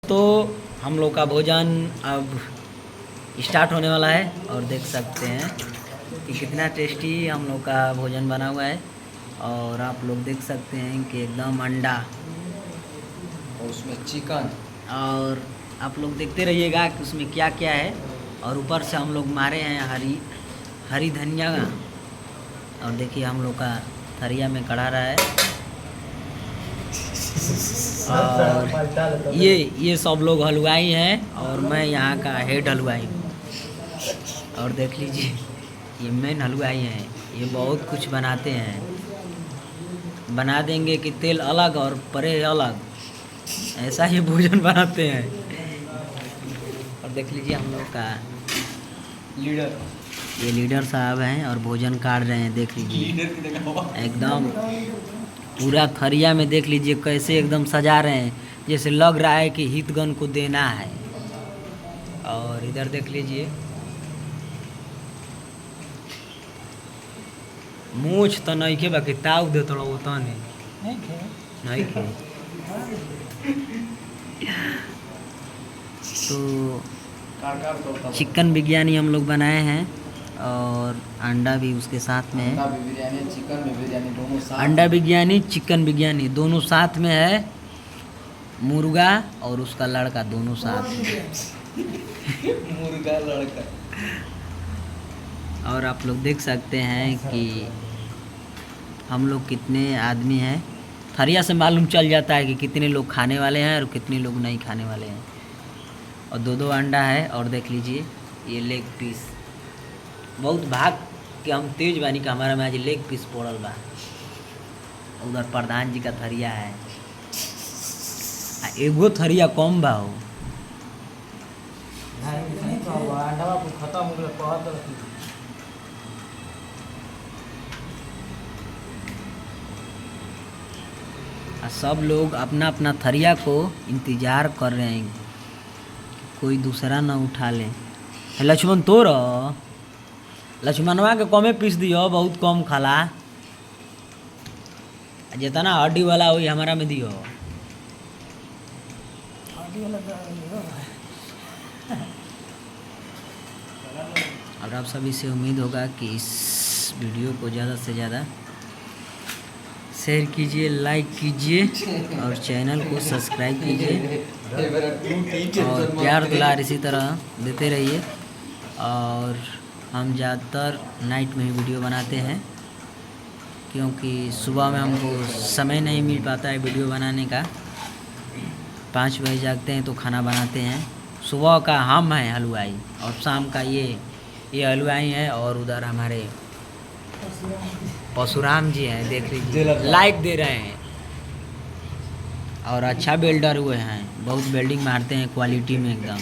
तो हम लोग का भोजन अब स्टार्ट होने वाला है और देख सकते हैं कि कितना टेस्टी हम लोग का भोजन बना हुआ है। और आप लोग देख सकते हैं कि एकदम अंडा और उसमें चिकन, और आप लोग देखते रहिएगा कि उसमें क्या क्या है। और ऊपर से हम लोग मारे हैं हरी धनिया। और देखिए हम लोग का थरिया में कढ़ा रहा है। और ये सब लोग हलवाई हैं और मैं यहाँ का हेड हलवाई हूँ। और देख लीजिए ये मेन हलवाई हैं, ये बहुत कुछ बनाते हैं। बना देंगे कि तेल अलग और परे अलग, ऐसा ही भोजन बनाते हैं। और देख लीजिए हम लोग का लीडर, ये लीडर साहब हैं और भोजन काट रहे हैं। देख लीजिए एकदम पूरा थरिया में देख लीजिए कैसे एकदम सजा रहे हैं, जैसे लग रहा है कि हितगण को देना है। और इधर देख लीजिए मूछ तो नहीं के बाकी ताव दे थोड़ा वो तो नहीं खे। तो चिकन बिरयानी हम लोग बनाए हैं और अंडा भी उसके साथ में है। बिरयानी, चिकन में बिरयानी दोनों साथ, अंडा बिरयानी चिकन बिरयानी दोनों साथ में है। मुर्गा और उसका लड़का दोनों साथ में। मुर्गा लड़का। और आप लोग देख सकते हैं कि हम लोग कितने आदमी हैं। थरिया से मालूम चल जाता है कि कितने लोग खाने वाले हैं और कितने लोग नहीं खाने वाले हैं। और दो अंडा है। और देख लीजिए ये लेग पीस, बहुत भाग के हम तेज बानी का हमारा में आज लेग पीस पड़ल बा। उधर प्रधान जी का थरिया है, एगो थरिया कम बा हो। सब लोग अपना अपना थरिया को इंतज़ार कर रहे हैं, कोई दूसरा ना उठा ले। लक्ष्मण तो लक्ष्मणवा के कमे पीस दियो, बहुत कम खाला। जितना हड्डी वाला वही हमारा में दियो। और आप सभी से उम्मीद होगा कि इस वीडियो को ज़्यादा से ज़्यादा शेयर कीजिए, लाइक कीजिए और चैनल को सब्सक्राइब कीजिए और प्यार दुलार इसी तरह देते रहिए। और हम ज़्यादातर नाइट में ही वीडियो बनाते हैं क्योंकि सुबह में हमको समय नहीं मिल पाता है वीडियो बनाने का। 5 बजे जागते हैं तो खाना बनाते हैं। सुबह का हम हैं हलवाई और शाम का ये हलवाई हैं। और उधर हमारे परशुराम जी हैं, देख लीजिए लाइक दे रहे हैं। और अच्छा बिल्डर हुए हैं, बहुत बिल्डिंग मारते हैं क्वालिटी में एकदम।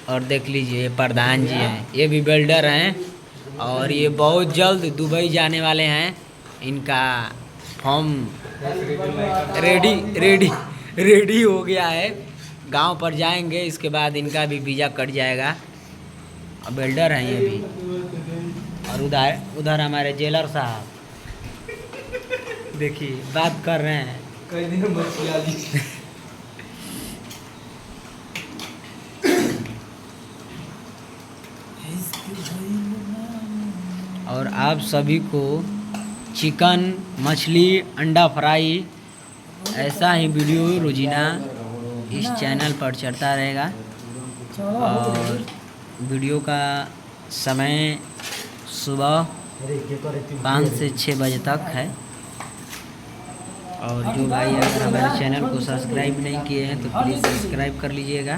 और देख लीजिए ये प्रधान जी हैं, ये भी बिल्डर हैं और ये बहुत जल्द दुबई जाने वाले हैं। इनका फॉर्म रेडी हो गया है, गांव पर जाएंगे, इसके बाद इनका भी वीज़ा कट जाएगा। और बिल्डर हैं ये भी। और उधर हमारे जेलर साहब देखिए बात कर रहे हैं। कई दिन और आप सभी को चिकन, मछली, अंडा फ्राई ऐसा ही वीडियो रोजीना इस चैनल पर चलता रहेगा। और वीडियो का समय सुबह 5 से 6 बजे तक है। और जो भाई अगर हमारे चैनल को सब्सक्राइब नहीं किए हैं तो प्लीज़ सब्सक्राइब कर लीजिएगा।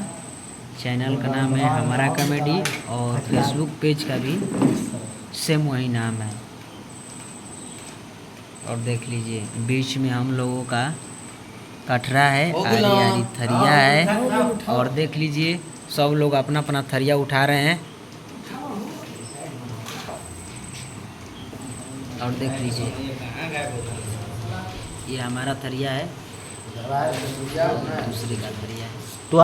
चैनल का नाम है हमारा कॉमेडी और फेसबुक पेज का भी सेम वही नाम है। और देख लीजिए बीच में हम लोगों का कटरा है, आरी थरिया है। और देख लीजिए सब लोग अपना अपना थरिया उठा रहे हैं। और देख लीजिए ये हमारा थरिया है, दूसरे का थरिया।